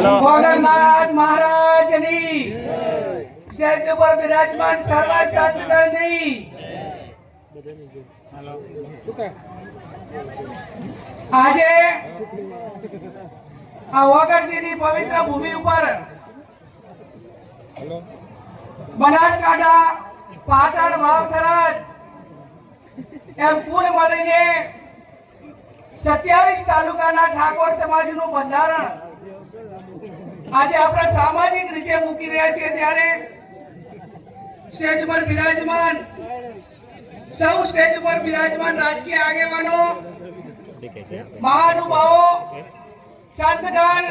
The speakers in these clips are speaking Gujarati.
ભોગરનાથ મહારાજની સ્ટેજ ઉપર બિરાજમાન સર્વ સંતગણની આજે આ વગરજીની પવિત્ર ભૂમિ ઉપર બનાસકાંઠા, પાટણ, વાવથરાજ એમ કુલ મળીને 27 તાલુકાના ઠાકોર સમાજનું બંધારણ આજે આપણે સામાજિક રીતે મૂકી રહ્યા છીએ ત્યારે સ્ટેજ પર બિરાજમાન સૌ સ્ટેજ પર બિરાજમાન રાજકીય આગેવાનો, મહાનુભાવો, સંતગણ,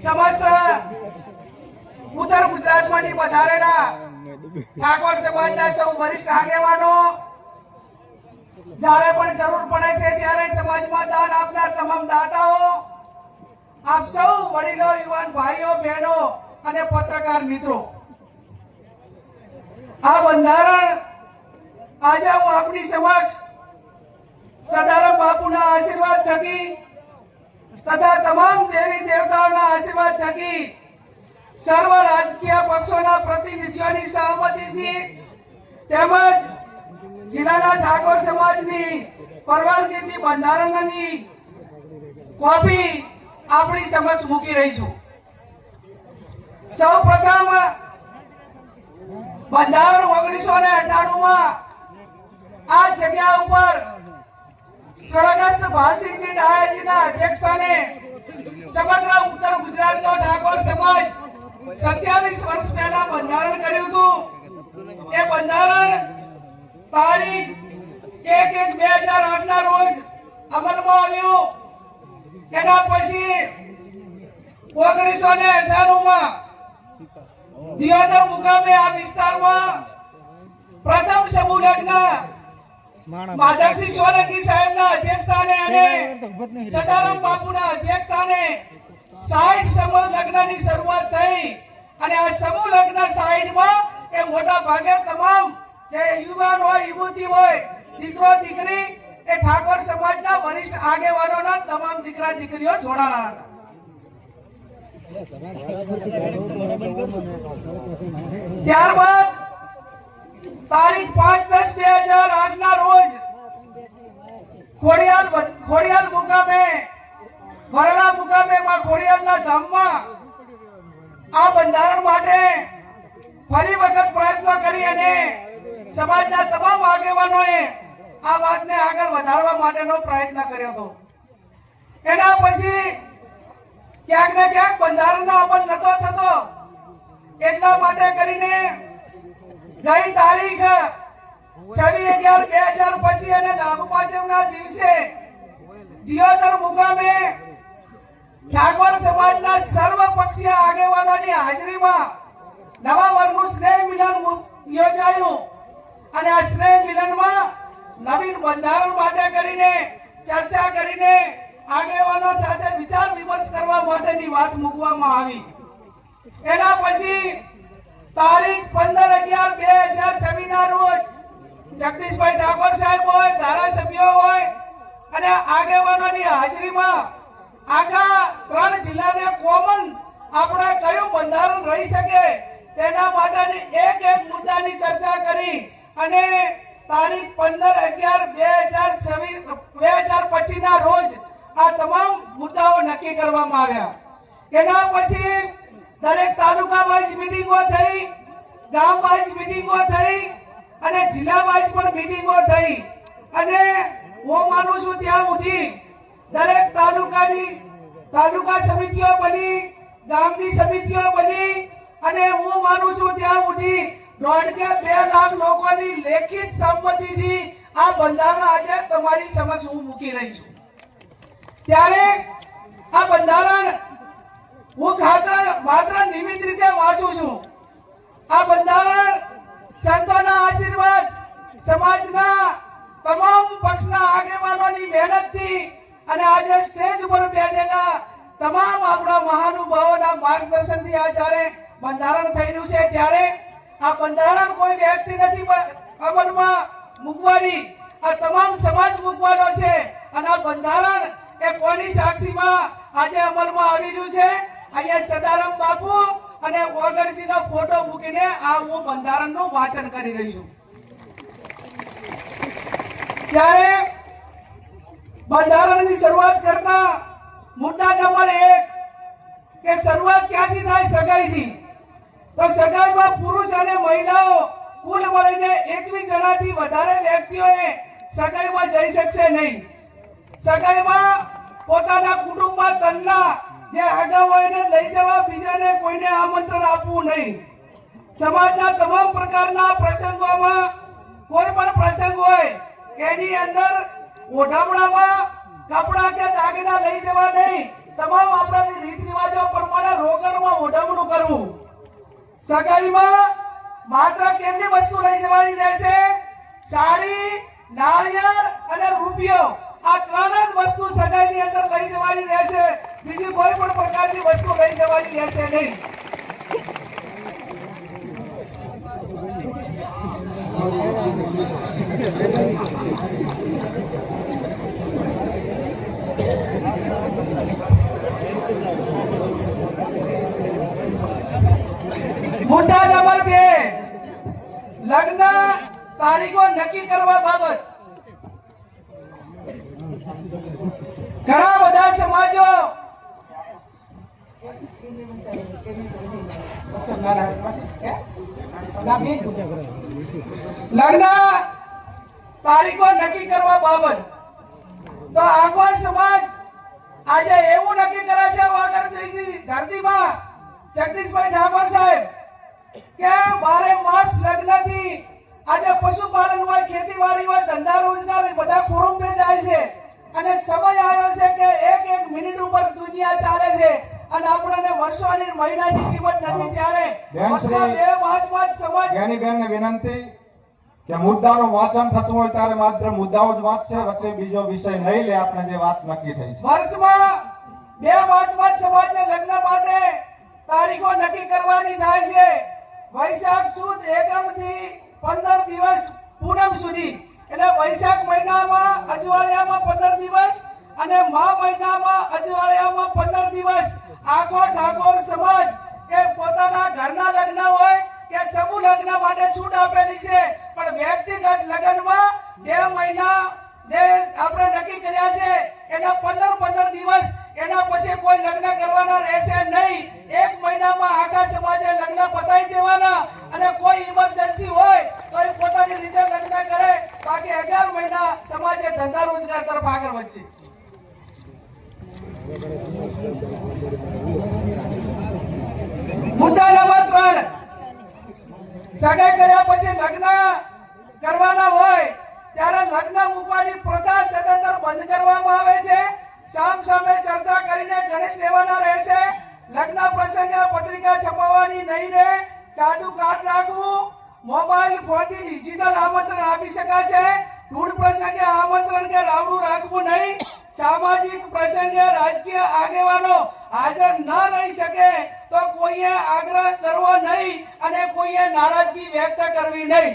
સમસ્ત ઉત્તર ગુજરાતમાંથી પધારેલા ઠાકોર સમાજના સૌ વરિષ્ઠ આગેવાનો, જ્યારે પણ જરૂર પડે છે ત્યારે સમાજમાં દાન આપનાર તમામ દાતાઓ, આપ સૌ વડીલો, યુવાન ભાઈઓ, બહેનો અને પત્રકાર મિત્રો, આ બંધારણ આજે હું આપની સમક્ષ સદારામ બાપુના આશીર્વાદ થકી તથા તમામ દેવી દેવતાઓના આશીર્વાદ થકી સર્વ રાજકીય પક્ષોના પ્રતિનિધિઓની સહમતિથી તેમજ જિલ્લાના ઠાકોર સમાજની પરવાનગીથી બંધારણની કોપી આપણી સમક્ષ મૂકી રહી છું. સૌ પ્રથમ બંધારણ 1998 માં આ જગ્યા ઉપર સ્વર્ગસ્થ ભાવસિંહજી ડાયાજીના અધ્યક્ષસ્થાને સમગ્ર ઉત્તર ગુજરાતનો ઠાકોર સમાજ 27 વર્ષ પહેલા બંધારણ કર્યું હતું. એ બંધારણ તારીખ 1/1/2008 ના રોજ અમલમાં આવ્યું. એના પછી 1998 માં દિયોદર મુકામે આ વિસ્તારમાં પ્રથમ સમૂહ લગ્ન માધવસિંહ સોલંકી સાહેબના અધ્યક્ષસ્થાને અને સદારામ બાપુના અધ્યક્ષસ્થાને 60 સમૂહ લગ્નની શરૂઆત થઈ. અને આ સમૂહ લગ્ન 60 માં એ મોટા ભાગે તમામ જે યુવાન હોય, યુવતી હોય, દીકરો દીકરી એ ઠાકોર સમાજના વરિષ્ઠ આગેવાનોના તમામ દીકરા દીકરીઓ જોડાણા હતા. ત્યારબાદ તારીખ 5/10/2008 ના રોજ ખોડિયાલ મુકામે વરણા મુકામે માં ખોડિયાલના ધામમાં આ બંધારણ માટે ફરી વખત પ્રયત્ન કરી અને સમાજના તમામ આગેવાનોએ આ વાતને આગળ વધારવા માટેનો પ્રયત્ન કર્યો હતો. એના પછી ક્યાંક ને ક્યાંક બંધારણનો અમલ નતો થતો. એટલા માટે કરીને ગઈ તારીખ 26/11/2025 અને નાગપાંચમના દિવસે દિયોદર મુકામે ઠાકોર સમાજના સર્વપક્ષીય આગેવાનોની હાજરીમાં નવા વર્ષનું સ્નેહ મિલન યોજાયું. અને આ સ્નેહ મિલનમાં નવીન બંધારણ માટે કરીને ચર્ચા કરીને આગેવાનો સાથે વિચાર વિમર્શ કરવા માટેની વાત મૂકવામાં આવી. એના પછી તારીખ 15/11/2026 ના રોજ જગદીશભાઈ ઠાકોર સાહેબ હોય, ધારાસભ્યો હોય અને આગેવાનોની હાજરીમાં આખા 3 જિલ્લાને કોમન આપણે કયું બંધારણ રહી શકે તેના માટેની એક મુદ્દાની ચર્ચા કરી અને તારીખ 15/11/2025 ના રોજ આ તમામ મુદ્દાઓ નક્કી કરવામાં આવ્યા. એના પછી દરેક તાલુકા વાઇઝ મીટિંગો થઈ, ગામ વાઇઝ મીટિંગો થઈ અને જિલ્લા વાઇઝ પણ મીટિંગો થઈ. અને હું માનું છું ત્યાં સુધી દરેક તાલુકા સમિતિઓ બની, ગામની સમિતિઓ બની અને હું માનું છું ત્યાં સુધી 1.5 કે 2 લાખ લોકોની લેખિત સંમતિથી આ બંધારણ આજે તમારી સમક્ષ હું મૂકી રહી છું. ત્યારે આ બંધારણ હું માત્ર નિયમિત રીતે વાંચું છું. આ બંધારણ સંતોના આશીર્વાદ, સમાજના તમામ પક્ષના આગેવાનોની મહેનતથી અને આજે સ્ટેજ ઉપર બેઠેલા તમામ આપણા મહાનુભાવોના માર્ગદર્શનથી આ જ્યારે બંધારણ થઈ રહ્યું છે. ત્યારે આ બંધારણ કોઈ વ્યક્તિ નથી અમલમાં મૂકવાની, આ તમામ સમાજ મૂકવાનો છે. અને આ બંધારણ એ કોની સાક્ષીમાં આજે અમલમાં આવી રહ્યું છે? અહીંયા સદારામ બાપુ અને ઓગણજીનો ફોટો મૂકીને આ હું બંધારણનું વાંચન કરી રહી છું. ત્યારે બંધારણની શરૂઆત કરતા મુદ્દા નંબર 1 કે શરૂઆત ક્યાંથી થાય? સગાઈથી. તો સગાઈમાં પુરુષ અને મહિલાઓ કુલ મળીને 21 જણાથી વધારે વ્યક્તિઓએ સગાઈમાં જઈ શકશે નહીં. સગાઈમાં પોતાના કુટુંબમાં તનના જે આગા હોય એને લઈ જવા, બીજાને કોઈને આમંત્રણ આપવું નહીં. સમાજના તમામ પ્રકારના પ્રસંગોમાં કોઈ પણ પ્રસંગ હોય એની અંદર ઓઢામણામાં કપડા કે દાગીના લઈ જવા નહીં. તમામ આપણા રીત રિવાજો પ્રમાણે રોકડમાં ઓઢામણું કરવું. સગાઈમાં માત્ર કેટલી વસ્તુ લઈ જવાની રહેશે? સાડી, નાળિયેર અને રૂપિયો. આ 3 જ વસ્તુ સગાઈની અંદર લઈ જવાની રહેશે. બીજી કોઈ પણ પ્રકારની વસ્તુ લઈ જવાની રહેશે નહીં. મુદ્દા નંબર 2 લગ્ન તારીખો નક્કી કરવા બાબત. ઘણા બધા સમાજો લગ્ન તારીખો નક્કી કરવા બાબત. તો આખો સમાજ આજે એવું નક્કી કરે છે વાગડની ધરતીમાં જગદીશભાઈ ઠાકોર સાહેબ કે 12 માસ લગ્નથી આજે પશુપાલન હોય, ખેતીવાડી હોય, ધંધા રોજગાર બધા ખોરંભે જાય છે. અને સમય આવ્યો છે કે એક મિનિટ ઉપર દુનિયા ચાલે છે અને આપણને વર્ષોની મહિનાની કિંમત નથી. ત્યારે વર્ષમાં 2 માસમાં સમાજ જ્ઞાનીબેનને વિનંતી કે મુદ્દાનું વાંચન થતું હોય ત્યારે માત્ર મુદ્દાઓ જ વાંચશે, વચ્ચે બીજો વિષય નહીં લે. આપણે જે વાત નક્કી થઈ છે, વર્ષમાં 2 માસમાં સમાજને લગ્ન માટે તારીખો નક્કી કરવાની થાય છે. વૈશાખ સુદ એકમથી 15 દિવસ પૂનમ સુધી. એટલે વૈશાખ મહિનામાં અજવાળિયામાં 15 દિવસ અને મહા મહિનામાં અજવાળિયામાં 15 દિવસ આખો ઠાકોર સમાજ એ પોતાના ઘરના લગ્ન હોય કે સમૂહ લગ્ન માટે છૂટ આપેલી છે. પણ વ્યક્તિગત લગ્નમાં 2 મહિના જે આપણે નક્કી કર્યા છે એના 15 દિવસ, એના પછી કોઈ લગ્ન કરવાના રહેશે નહીં. 1 મહિનામાં આખા સમાજે લગ્ન પતાવી દેવાના અને કોઈ ઇમરજન્સી હોય તો એ પોતાની રીતે લગ્ન કરે. બાકી 11 મહિના સમાજે ધંધા રોજગાર તરફ આગળ વધશે. મુદ્દા નંબર 3 સગાઈ કર્યા પછી લગ્ન કરવાના હોય ત્યારે લગ્ન મૂકવાની પ્રથા સદંતર બંધ કરવામાં આવે છે. સામ સામે ચર્ચા કરીને ગણેશ લેવાના રહેશે. લગ્ન પ્રસંગે પત્રિકા છપાવવાની નહીં રહે. સાદું કાર્ડ રાખવું. મોબાઈલ ફોનથી ડિજિટલ આમંત્રણ આપી શકાશે. ટૂર પ્રસંગે આમંત્રણ કે રાવણું રાખવું નહીં. સામાજિક પ્રસંગે રાજકીય આગેવાનો હાજર ન રહી શકે તો કોઈએ આગ્રહ કરવો નહીં અને કોઈએ નારાજગી વ્યક્ત કરવી નહીં.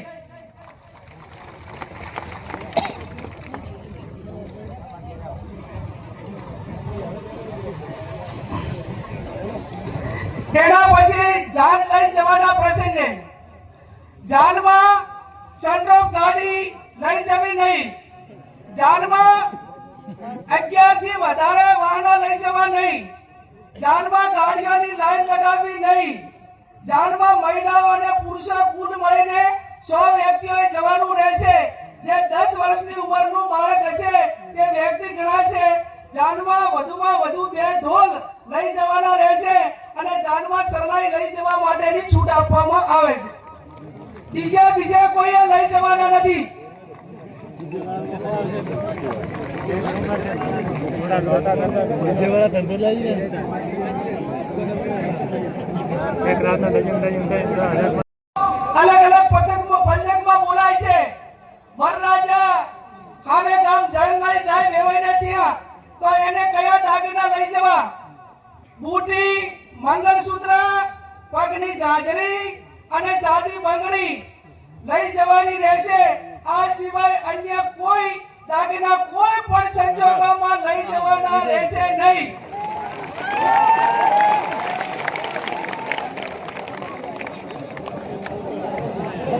તેના પછી જાન લઈ જવાના પ્રસંગે જાનમાં સનરૂફ ગાડી લઈ જવી નહીં. જાનમાં 11 થી વધારે વાહનો લઈ જવા નહીં. જાનમાં ગાડીઓની લાઈન લગાવવી નહીં. જાનમાં મહિલાઓ અને પુરુષો કુલ મળીને 100 વ્યક્તિઓએ જવાનું રહેશે. જે 10 વર્ષની ઉંમરનું બાળક હશે તે વ્યક્તિ ગણાશે. જાનમાં વધુમાં વધુ 2 ઢોલ લઈ જવાના રહેશે અને જાનમાં સરનાઈ લઈ જવા માટેની છૂટ આપવામાં આવે છે. બીજે કોઈએ લઈ જવાના નથી. અલગ અલગ પંથકમાં બોલાય છે. વરરાજા હામે ગામ જળ લઈ જાય વેવાઈને ત્યાં તો એને કયા દાગીના લઈ જવા? બુટી, મંગળસૂત્ર, પગની જાજરી અને સાદી બંગડી લઈ જવાની રહેશે. આ સિવાય અન્ય કોઈ દાગીના કોઈ પણ સંજોગોમાં લઈ જવાના રહેશે નહીં.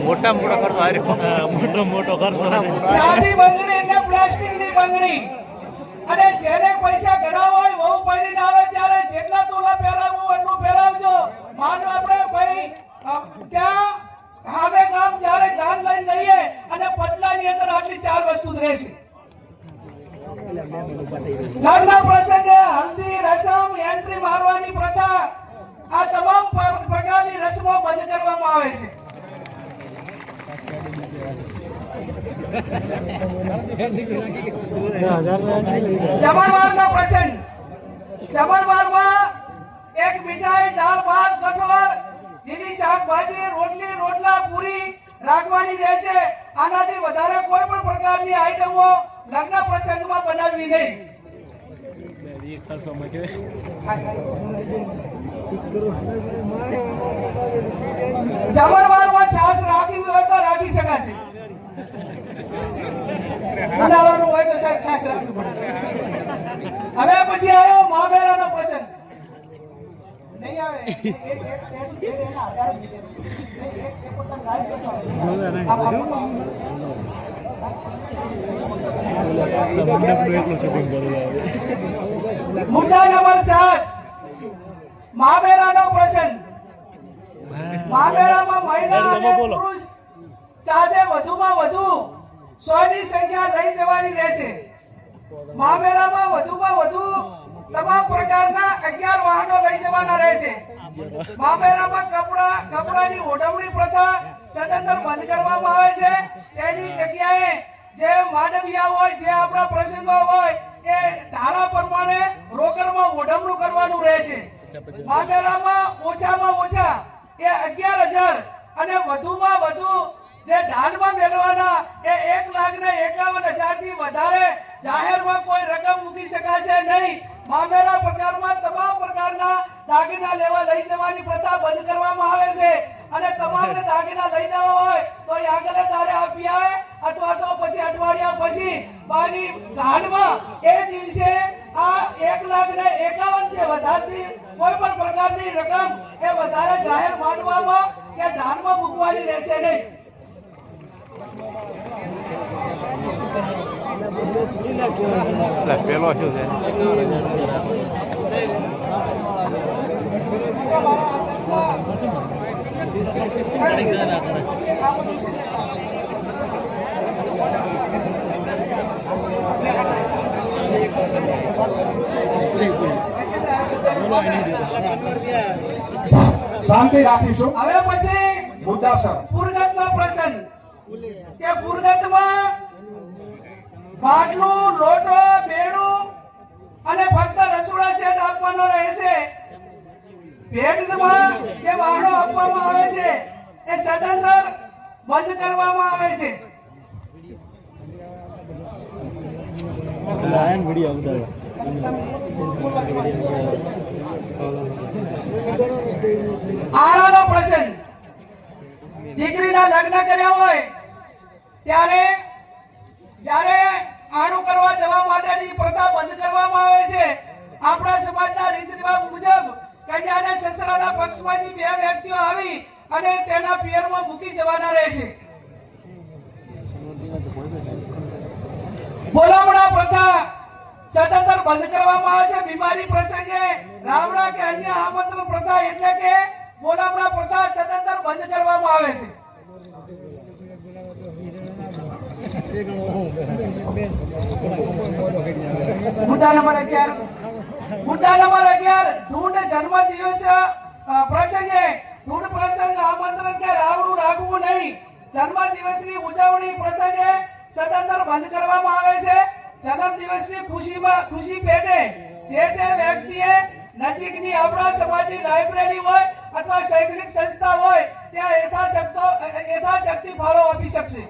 મોટા મોટા ખર્ચો મોટો ખર્ચો સાદી બંગડી એટલે પ્લાસ્ટિકની બંગડી. અને જેને પૈસા ઘણા હોય વહુ પરણીને આવે ત્યારે જેટલા તોલા પહેરાવવું એટલું પહેરાવજો. માનો આપણે ભાઈ ત્યાં હાવે ગામ જ્યારે જાન લઈને જઈએ અને પટલાની અંદર આટલી 4 વસ્તુ જ રહેશે. લગ્ન પ્રસંગે હલ્દી રસમ એન્ટ્રી મારવાની પ્રથા આ તમામ પ્રકારની રસમો બંધ કરવામાં આવે છે. જમણવારનો પ્રસંગ. જમણવારમાં એક મીઠાઈ, દાળ ભાત, કઠોળ, લીલી શાકભાજી, રોટલી, રોટલા, પૂરી રાખવાની રહેશે. આનાથી વધારે કોઈ પણ પ્રકારની આઈટમો લગ્ન પ્રસંગમાં બનાવવી નહીં. જમણવારમાં છાશ રાખવી હોય તો રાખી શકાશે. ઉનાળાનું હોય તો સાહેબ છાશ રાખવી પડે. હવે પછી આવ્યો મામેરાનો પ્રસંગ. નહીં આવે એના આધારે મુદ્દા નંબર 7 મામેરાનો પ્રસંગ. મામેરામાં મહિલા અને પુરુષ સાથે વધુમાં વધુ 100 ની સંખ્યા લઈ જવાની રહેશે. મામેરામાં વધુમાં વધુ તમામ પ્રકારના 11 વાહનો લઈ જવાના રહેશે. મામેરામાં કપડાની ઓઢવણી પ્રથા સદંતર બંધ કરવામાં આવે છે. તેની જગ્યાએ જે માંડવિયા હોય, જે આપણા પ્રસંગો હોય એ ઢાળા પ્રમાણે રોકડમાં ઓઢવણું કરવાનું રહેશે. મામેરામાં ઓછામાં ઓછા એ 11,000 અને વધુમાં વધુ જે ઢાલમાં મેળવવાના એ 1,51,000 થી વધારે જાહેરમાં કોઈ રકમ મૂકી શકાશે નહીં. મામેરા પ્રકારમાં તમામ પ્રકારના દાગીના લેવા લઈ જવાની પ્રથા બંધ કરવામાં આવે છે. અને તમામને દાગીના લઈ જવા હોય તો આગળ તારે આપી આવે અથવા તો પછી અઠવાડિયા પછી બાની ઢાલમાં એ દિવસે આ 1,51,000 થી વધારતી કોઈ પણ પ્રકારની રકમ એ વધારે જાહેર માંડવામાં કે ઢાલમાં મૂકવાની રહેશે નહીં. પેલો શું છે શાંતિ રાખીશું. હવે પછી મુદ્દાસર પુરગતનો પ્રસંગ કે પુરગતમાં બાટલું, લોટો, બેડું અને ફક્ત રસોડા સેટ આપવાનો રહેશે. ભેટમાં જે વાહનો આપવામાં આવે છે એ સદંતર બંધ કરવામાં આવે છે. આળાનો પ્રસંગ. દીકરીના લગ્ન કર્યા હોય ત્યારે જ્યારે આણું કરવા જવા માટેની પ્રથા બંધ કરવામાં આવે છે. આપણા સમાજના રીત રિવાજ મુજબ કન્યાને સસરાના પક્ષમાંથી 2 વ્યક્તિઓ આવી અને તેના પિયરમાં મૂકી જવાના રહેશે. બોલાવણા પ્રથા સદંતર બંધ કરવામાં આવે છે. બીમારી પ્રસંગે રાવણા કે અન્ય આમંત્રણ પ્રથા એટલે કે બોલાવણા પ્રથા સદંતર બંધ કરવામાં આવે છે. મુદ્દા નંબર 11 ઢૂંઢ જન્મદિવસ પ્રસંગે ઢૂંઢ પ્રસંગ આમંત્રણ કે રાવણું રાખવું નહીં. જન્મદિવસની ઉજવણી પ્રસંગે સદંતર બંધ કરવામાં આવે છે. જન્મદિવસની ખુશી પેટે જે તે વ્યક્તિએ નજીકની આપણા સમાજની લાઇબ્રેરી હોય અથવા શૈક્ષણિક સંસ્થા હોય ત્યાં યથાશક્તિ ફાળો આપી શકશે.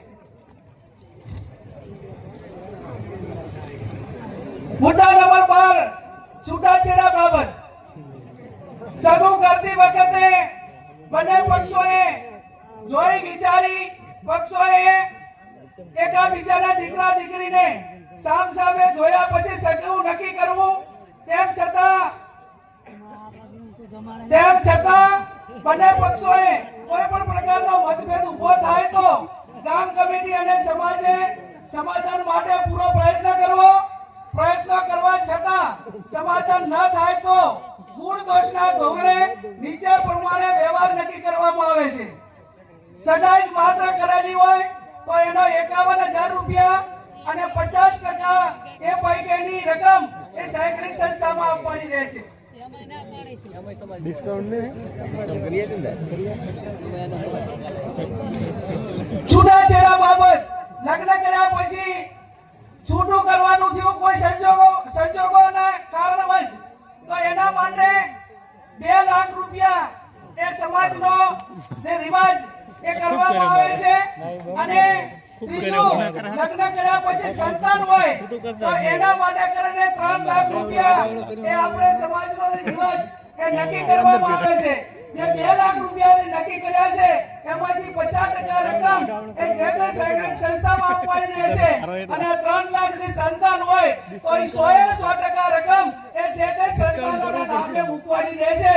મુદ્દા નંબર 12 છૂટાછેડા બાબત. સગું કરતી વખતે બંને પક્ષોએ જોઈ વિચારી પક્ષોએ એકાબીજાના દીકરા દીકરીને સામ સામે જોયા પછી સગું નક્કી કરવું, તેમ છતાં બંને પક્ષોએ કોઈ પણ પ્રકારનો મતભેદ ઉભો થાય તો ગામ કમિટી અને સમાજે સમાધાન માટે પૂરો પ્રયત્ન કરવો. પ્રયત્ન કરવા છતાં સમાધાન ન થાય તો મૂળ દોષના ધોરણે નીચે પ્રમાણે વ્યવહાર નક્કી કરવામાં આવે છે. સગાઈ માત્ર કરેલી હોય તો એનો 51,000 રૂપિયા અને 50% એ પૈકીની રકમ એ શૈક્ષણિક સંસ્થામાં આપવાની રહે છે. છૂટાછેડા બાબત લગ્ન કર્યા પછી છૂટું કરવાનું થયું કોઈ સંજોગોના કારણવશ તો એના માટે 2 લાખ રૂપિયા એ સમાજનો જે રિવાજ એ કરવામાં આવે છે. અને ત્રીજું, લગ્ન કર્યા પછી સંતાન હોય તો એના માટે કરીને 3 લાખ રૂપિયા એ આપણે સમાજનો રિવાજ એ નક્કી કરવામાં આવે છે. જે 2 લાખ રૂપિયા નક્કી કર્યા છે એમાંથી 50% રકમ એ જે તે શૈક્ષણિક સંસ્થામાં આપવાની રહેશે. અને 3 લાખ જે સંતાન હોય તો એ 100% રકમ એ જે તે સંતાનોના નામે મૂકવાની રહેશે.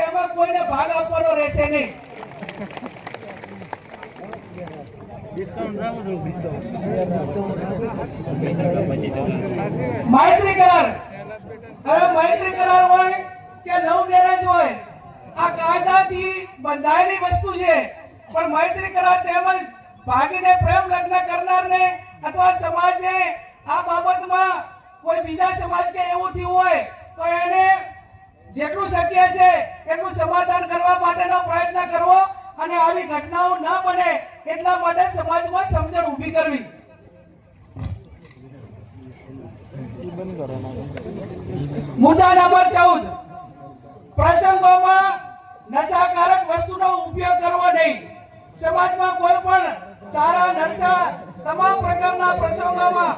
એમાં કોઈને ભાગ આપવાનો રહેશે નહીં. મૈત્રી કરાર, હવે મૈત્રી કરાર હોય કે લવ મેરેજ હોય, આ કાયદાથી બંધાયેલી વસ્તુ છે. પણ મૈત્રી કરાર તેમજ ભાગીને પ્રેમ લગ્ન કરનારને અથવા સમાજે આ બાબતમાં કોઈ બીજા સમાજ કે એવું થયું હોય તો એને જેટલું શક્ય છે એટલું સમાધાન કરવા માટેનો પ્રયત્ન કરવો અને આવી ઘટનાઓ ન બને એટલા માટે સમાજમાં સમજણ ઊભી કરવી. મુદ્દા નંબર 14, પ્રસંગોમાં નશાકારક વસ્તુનો ઉપયોગ કરવો નહીં. સમાજમાં કોઈ પણ સારા નશા તમામ પ્રકારના પ્રસંગોમાં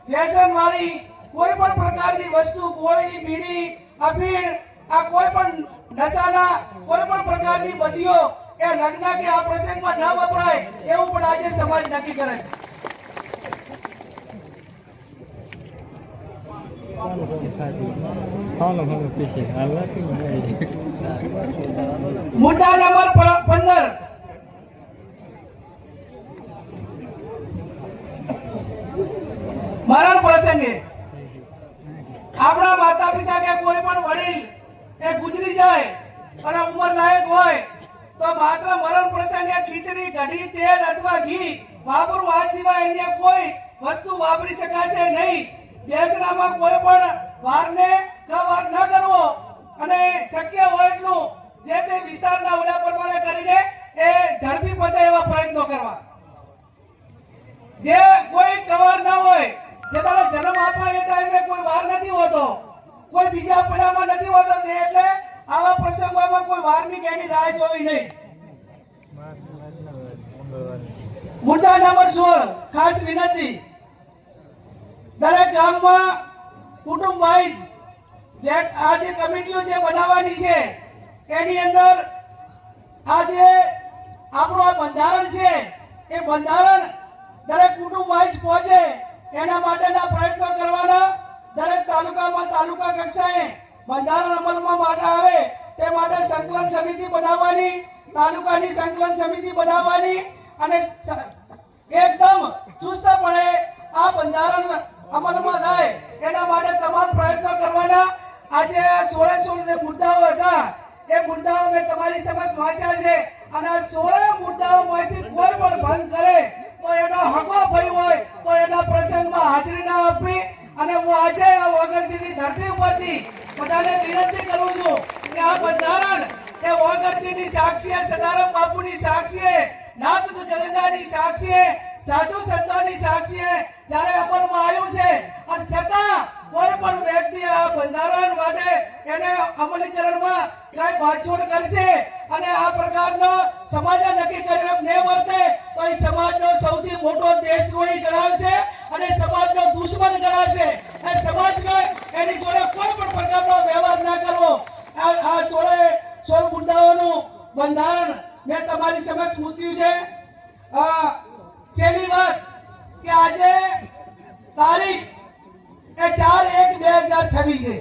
વ્યસન વાળી કોઈ પણ પ્રકારની વસ્તુ, ગોળી, બીડી, અફીણ, આ કોઈ પણ નશાના કોઈ પણ પ્રકારની બદીઓ એ લગ્ન કે આ પ્રસંગમાં ન વપરાય એવું પણ આજે સમાજ નક્કી કરે છે. મુદ્દા નંબર 15, મરણ પ્રસંગે આપણા માતા પિતા કે કોઈ પણ વડીલ એ ગુજરી જાય અને ઉંમર લાયક હોય તો માત્ર મરણ પ્રસંગે ખીચડી, કઢી, તેલ અથવા ઘી વાપરવું, આ સિવાય અન્ય કોઈ વસ્તુ વાપરી શકાશે નહીં. બેસણામાં કોઈ પણ વારને કવાર ન કરવો અને શક્ય હોય એટલું જે તે વિસ્તારના ઓલા પ્રમાણે કરીને એ ઝડપી પતે એવા પ્રયત્નો કરવા. જે કોઈ કવાર ન હોય, જે તારે જન્મ આપવા એ ટાઈમે કોઈ વાર નથી હોતો, કોઈ બીજા પડામાં નથી હોતો, એટલે આવા પ્રસંગોમાં કોઈ વારની કેની રાહ જોવી નહીં. મુદ્દા નંબર 16, ખાસ વિનંતી, દરેક ગામમાં કુટુંબ વાઇઝ આ જે કમિટીઓ જે બનાવવાની છે એની અંદર આ જે આપણું આ બંધારણ છે એ બંધારણ દરેક કુટુંબ વાઇઝ પહોંચે એના માટેના પ્રયત્નો કરવાના. દરેક તાલુકામાં તાલુકા કક્ષાએ બંધારણ અમલમાં માટે આવે તે માટે સંકલન સમિતિ બનાવવાની, તાલુકાની સંકલન સમિતિ બનાવવાની અને એકદમ ચુસ્તપણે આ બંધારણ અમલમાં થાય એના માટે તમામ પ્રયત્નો કરવાના. આજે 16 જે મુદ્દાઓ હતા એ મુદ્દાઓ મેં તમારી સમક્ષ વાંચ્યા છે અને આ 16 મુદ્દાઓમાંથી કોઈ પણ ભંગ કરે તો એનો હકો ભય હોય તો એના પ્રસંગમાં હાજરી ના આપવી. અને હું આજે આ વગરજીની ધરતી ઉપરથી બધાને વિનંતી કરું છું કે આ બંધારણ એ વગરજીની સાક્ષીએ, સદારામ બાપુની સાક્ષીએ, નાથ ગંગાની સાક્ષીએ, સાધુ સંતોની સાક્ષીએ જ્યારે અમલમાં આવ્યું છે અને છતાં કોઈ પણ વ્યક્તિ આ બંધારણ માટે એને અમલીકરણમાં કઈ બાંધછોડ કરશે અને આ પ્રકારનો સમાજે નક્કી કર્યું એમ ન વર્તે તો એ સમાજનો સૌથી મોટો દેશદ્રોહી ગણાવશે અને સમાજનો દુશ્મન ગણાશે. એ સમાજને એની જોડે કોઈ પણ પ્રકારનો વ્યવહાર ના કરવો. આ 16 મુદ્દાઓનું બંધારણ મેં તમારી સમક્ષ મૂક્યું છે. છેલ્લી વાત કે આજે તારીખ એ 4/1/2026 છે.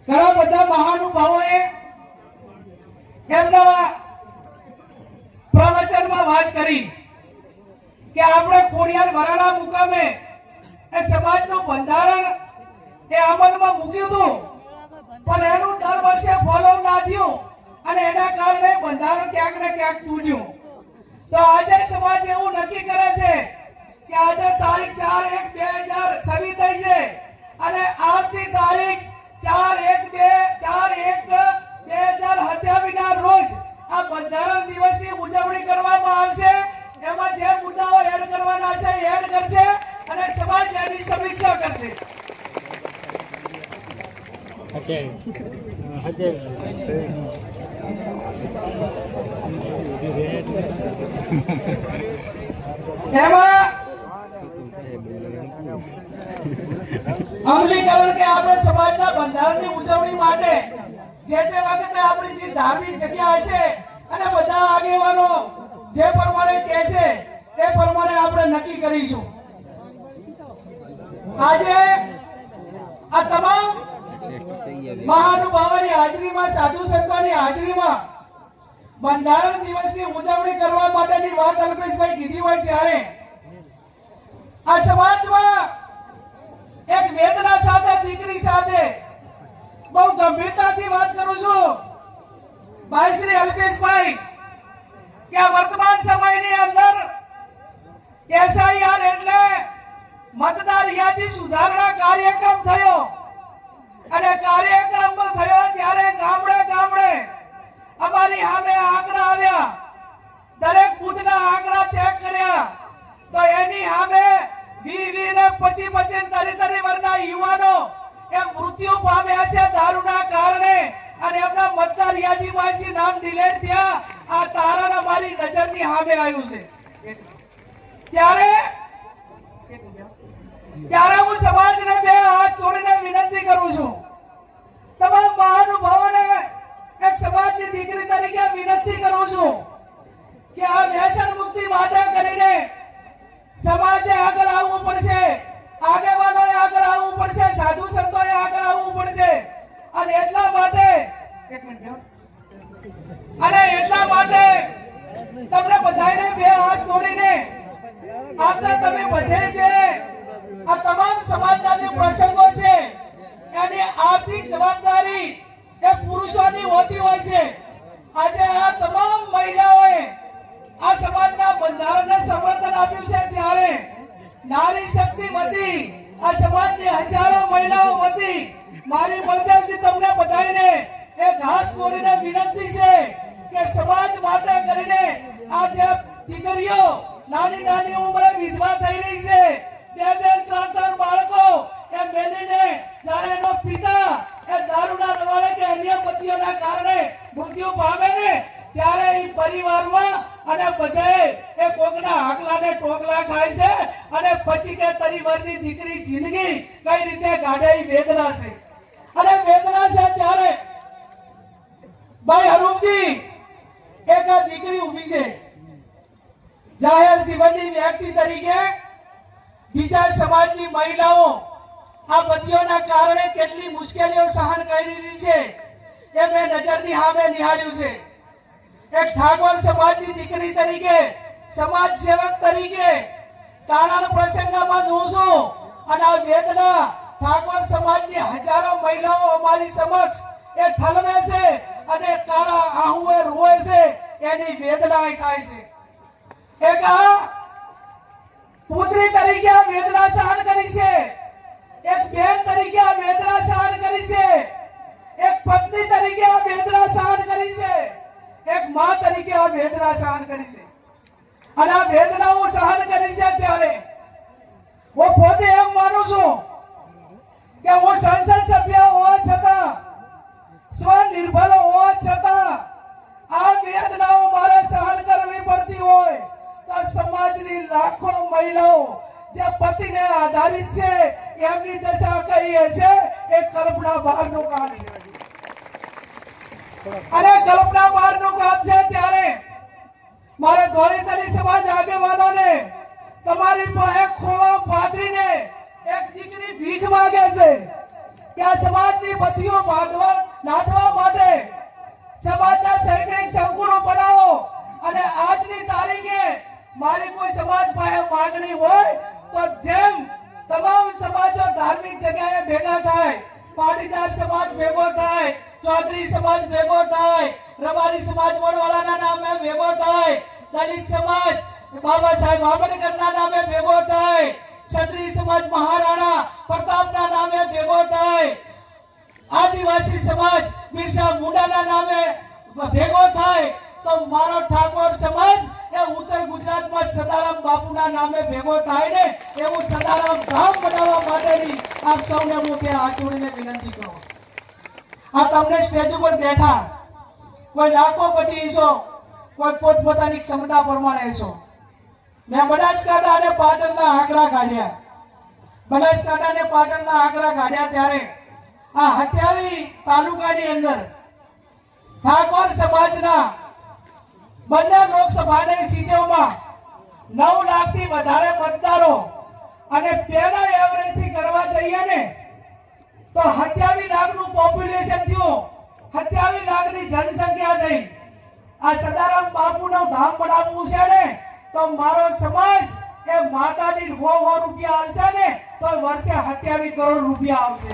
ઘણા બધા મહાનુભાવોએ એમના પ્રવચનમાં વાત કરી કે આપણે ખોડિયાર વરાણા મુકામે એ સમાજનું બંધારણ એ અમલમાં મૂક્યું હતું, પણ એનું દર વર્ષે ફોલો ના થયું અને એના કારણે બંધારણ ક્યાંક ને ક્યાંક તૂટ્યું. તો આજે સમાજ એવું નક્કી કરે છે કે આજે તારીખ 4/1/2026 થઈ છે અને આવતી તારીખ 4/1/2027 ના રોજ આ બંધારણ દિવસની ઉજવણી કરવામાં આવશે. એમાં જે મુદ્દાઓ એડ કરવાના છે એડ કરશે અને સમાજ એની સમીક્ષા કરશે. એમાં અમલીકરણ કે આપણે સમાજના બંધારણની ઉજવણી માટે જે તે વખતે આપણી જે ધાર્મિક જગ્યા હશે અને બધા આગેવાનો જે પ્રમાણે કહે છે તે પ્રમાણે આપણે નક્કી કરીશું. આજે આ તમામ મહાનુભાવોની હાજરીમાં, સાધુ સંતોની હાજરીમાં બંધારણ દિવસની ઉજવણી કરવા માટેની વાત અલ્પેશભાઈ કીધી હોય ત્યારે આ સમાજમાં એક વેદના સાથે, દીકરી સાથે બહુ ગંભીરતાથી વાત કરું છું ભાઈ શ્રી અલ્પેશભાઈ કે આ વર્તમાન સમયની અંદર એસઆઈઆર એટલે મતદાર યાદી સુધારણા કાર્યક્રમ થયો અને કાર્યક્રમ થયો ત્યારે ગામડે ગામડે અમારી સામે આંકડા આવ્યા. દરેક બુથના આંકડા ચેક કર્યા તો એની સામે 20 ને 25 30 વર્ષના યુવાનો એ મૃત્યુ પામ્યા છે દારૂના કારણે અને એમના મતદાર યાદીમાંથી નામ ડિલીટ થયા. આ તારણ અમારી નજરની સામે આવ્યું છે. ત્યારે હું સમાજને બે હાથ જોડીને વિનંતી કરું છું, તમામ મહાનુભાવોને એક સમાજની દીકરી તરીકે વિનંતી કરું છું કે આ વ્યસન મુક્તિ માટે કરીને સમાજે આગળ આવવું પડશે, આગેવાનોએ આગળ આવવું પડશે, સાધુ સંતોએ આગળ આવવું પડશે અને એટલા માટે તમને બધાને બે હાથ જોડીને આપતા તમે બધે જે આ તમામ સમાજના જે પ્રસંગો છે એની આર્થિક જવાબદારી એ પુરુષોની હોતી હોય છે. આજે આ તમામ મહિલાઓએ આ સમાજના બંધારણને સમર્થન આપ્યું છે ત્યારે નારી શક્તિ વતી આ સમાજની હજારો મહિલાઓ વતી મારી બળદેવજી તમને બધાને એક હાથ જોડીને વિનંતી છે કે સમાજ માટે કરીને આ જે દીકરીઓ નાની નાની ઉંમરે વિધવા થઈ રહી છે, 2-3 બાળકો એ મેલીને જ્યારે એનો પિતા એ દારૂના રવાડે કે અન્ય પતિઓના કારણે મૃત્યુ પામે ને ત્યારે એ પરિવારમાં અને બધાએ એ કોકના હાકલાને ટોકલા ખાય છે અને પછી કે તરી વર્ષની દીકરી જિંદગી કઈ રીતે કાઢે એ વેદના છે. અને વેદના છે ત્યારે ભાઈ હરુમજી એક આ દીકરી ઊભી છે, જાહેર જીવનની વ્યક્તિ તરીકે બીજા સમાજની મહિલાઓ આ પતિઓના કારણે કેટલી મુશ્કેલીઓ સહન કરી રહી છે એ મેં નજરની સામે નિહાળ્યું છે. એક ઠાકોર સમાજની દીકરી તરીકે, સમાજ સેવક તરીકે કાળાના પ્રસંગમાં જોઉં છું અને આ વેદના ઠાકોર સમાજની હજારો મહિલાઓ અમારી સમક્ષ એ ઠલવે છે અને કાળા આહુએ રોવે છે, એની વેદના થાય છે. એક પુત્રી તરીકે આ વેદના સહન કરી છે, એક બેન તરીકે આ વેદના સહન કરી છે, એક પત્ની તરીકે આ વેદના સહન કરી છે, એક માં તરીકે આ વેદના સહન કરી છે. અને આ વેદના હું સહન કરી છે ત્યારે હું પોતે એમ માનું છું કે હું સંસદ સભ્ય હોવા છતાં, સ્વનિર્ભર હોવા છતાં આ વેદનાઓ મારે સહન કરવી પડતી હોય તો સમાજની લાખો મહિલાઓ જે પતિને આધારિત છે એમની દશા કઈ હશે એ કલ્પના બહારનું કામ છે. અને કલ્પના બહારનું કામ છે ત્યારે મારે ધોળીતરી સમાજ આગેવાનોને તમારી પાસે ખોળો પાથરીને એક દીકરી ભીખ માંગે છે કે આ સમાજની બત્તીઓ નાથવા માટે સમાજના શૈક્ષણિક સંકુલો બનાવો અને આજની તારીખે મારી કોઈ સમાજ પાસે માંગણી હોય તો જેમ તમામ સમાજો ધાર્મિક જગ્યાએ ભેગા થાય, પાટીદાર સમાજ ભેગો થાય, ચૌધરી સમાજ ભેગો થાય, રબારી સમાજ વડવાળાના નામે ભેગો થાય, દલિત સમાજ બાબા સાહેબ આંબેડકરના નામે ભેગો થાય, ક્ષત્રિય સમાજ મહારાણા પ્રતાપના નામે ભેગો થાય, આદિવાસી સમાજ બિરસા મુંડાના નામે ભેગો થાય, તો મારો ઠાકોર સમાજ એ ઉત્તર ગુજરાતમાં સદારામ બાપુના નામે ભેગો થાય ને એવું સદારામ ધામ બનાવવા માટેની આપ સૌને હું ત્યાં હાથ જોડીને વિનંતી કરું. આ તમને સ્ટેજ ઉપર બેઠા કોઈ લાખોપતિ છો, કોઈ પોતપોતાની ક્ષમતા પ્રમાણે છો. મેં બનાસકાંઠા અને પાટણના આંકડા કાઢ્યા. બનાસકાંઠા અને પાટણના આંકડા કાઢ્યા ત્યારે આ 27 તાલુકાની અંદર ઠાકોર સમાજના બંને લોકસભાની સીટોમાં 9 લાખથી વધારે મતદારો અને પેલા એવરેજથી કરવા જઈએ ને તો 27 લાખનું પોપ્યુલેશન થયું, 27 લાખની જનસંખ્યા થઈ. આ સદારામ બાપુનું ધામ બનાવવું છે ને તો મારો સમાજ એ માતાની 100 રૂપિયા આવશે ને તો વર્ષે 27 કરોડ રૂપિયા આવશે.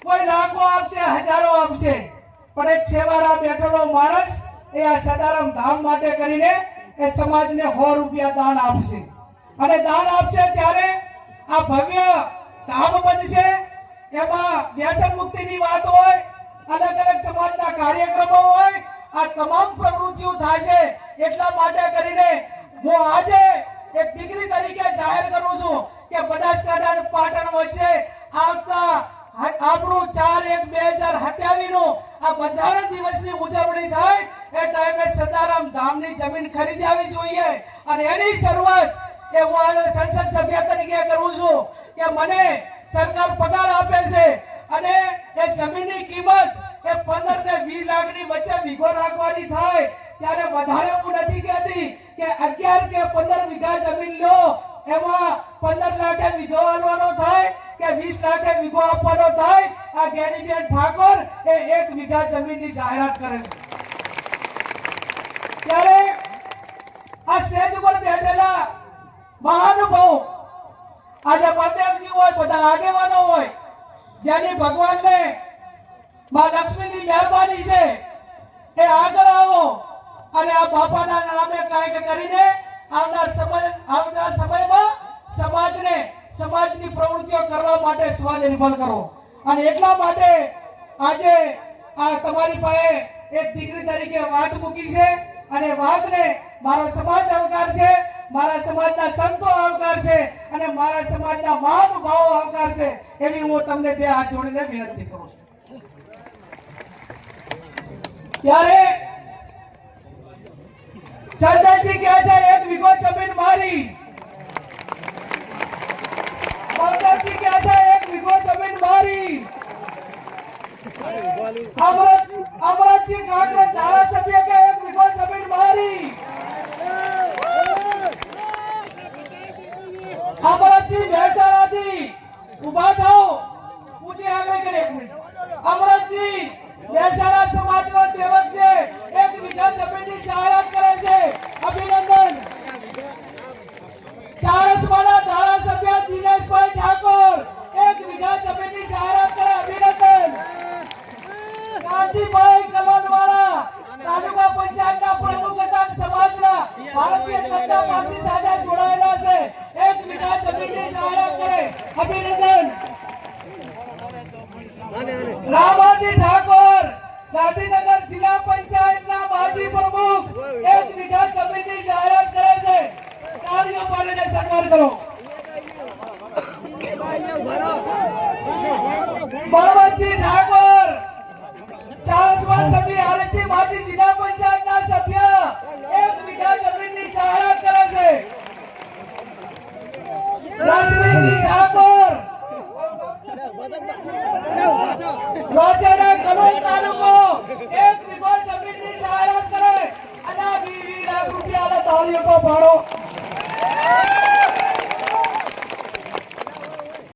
કોઈ લાખો આપશે, હજારો આપશે, પણ એક સેવાળા બેઠેલો માણસ એ આ સદારામ ધામ માટે કરીને એ સમાજને 100 રૂપિયા દાન આપશે. અને દાન આપશે ત્યારે આ ભવ્ય ધામ બનશે. એમાં વ્યસન મુક્તિની વાત હોય, અલગ અલગ સમાજના કાર્યક્રમો હોય, આ તમામ પ્રવૃત્તિઓ થાય છે. એટલા માટે કરીને હું આજે એક દીકરી તરીકે જાહેર કરું છું કે બનાસકાંઠા અને પાટણ વચ્ચે આવતા આપણું 4/1/2027 નું આ બંધારણ દિવસની ઉજવણી થાય એ ટાઈમે સદારામ ધામની જમીન ખરીદાવી જોઈએ. અને એની શરૂઆત એ હું આજે સંસદ સભ્ય તરીકે કરું છું કે મને સરકાર પગાર આપે છે અને એ જમીનની કિંમત એ 15 ને 20 લાખની વચ્ચે વીઘો રાખવાની થાય ત્યારે વધારે હું નથી કહેતી કે 11 કે 15 વીઘા જમીન લો, એમાં 15 લાખે વીઘો આલવાનો થાય કે 20 લાખે વીઘો આપવાનો થાય. આ જ્ઞાનીબેન ઠાકોર એ 1 વીઘા જમીનની જાહેરાત કરે છે. ત્યારે આ સ્ટેજ ઉપર બેઠેલા મહાનુભાવો, આજે બળદેવજી હોય, બધા આગેવાનો હોય, જેની ભગવાનને માં લક્ષ્મીની મહેરબાની છે, એ આગળ આવો અને આ બાપાના નામે કાંઈક કરીને આવનાર સમયમાં સમાજની પ્રવૃત્તિઓ કરવા માટે સ્વનિર્ભર કરો. અને એટલા માટે આજે આ તમારી પાસે એક દીકરી તરીકે વાત મૂકી છે અને વાતને મારો સમાજ આવકાર છે, મારા સમાજના સંતો આવકાર છે અને મારા સમાજના મહાનુભાવો આવકાર છે. એવી હું તમને બે હાથ જોડીને વિનંતી કરું છું. ત્યારે ચંદનજી કહે છે 1 વીઘો જમીન મારી, બળદેવજી કહે છે 1 વીઘો જમીન મારી, અમરતજી કાંકરેજ ધારાસભ્ય કે 1 વીઘો જમીન મારી, અમરતજી મહેસાણાથી ઉભા થાઓ, ઊંચી આગળ કરે 1 મિનિટ. અમરતજી મહેસાણા સમાજનો સેવક છે, 1 વીઘા જમીનની જાહેરાત કરે છે, અભિનંદન. ચાણસ્માના ધારાસભ્ય દિનેશભાઈ ઠાકોર 1 વીઘા જમીનની જાહેરાત કરે, અભિનંદન. કાંતિભાઈ કલોલવાળા તાલુકા પંચાયતના પ્રમુખ હતા, સમાજના ભારતીય જનતા પાર્ટી સાથે જોડાયેલા છે, 1 વીઘા જમીનની જાહેરાત કરે, અભિનંદન. રામાજી ઠાકોર ગાંધીનગર જિલ્લા પંચાયતના માજી પ્રમુખ 1 વીઘા જમીનની જાહેરાત કરે છે, તાળીઓ પાડીને સન્માન કરો. બળવંતજી ઠાકોર ચાણસ્મા સભ્ય હાલથી માજી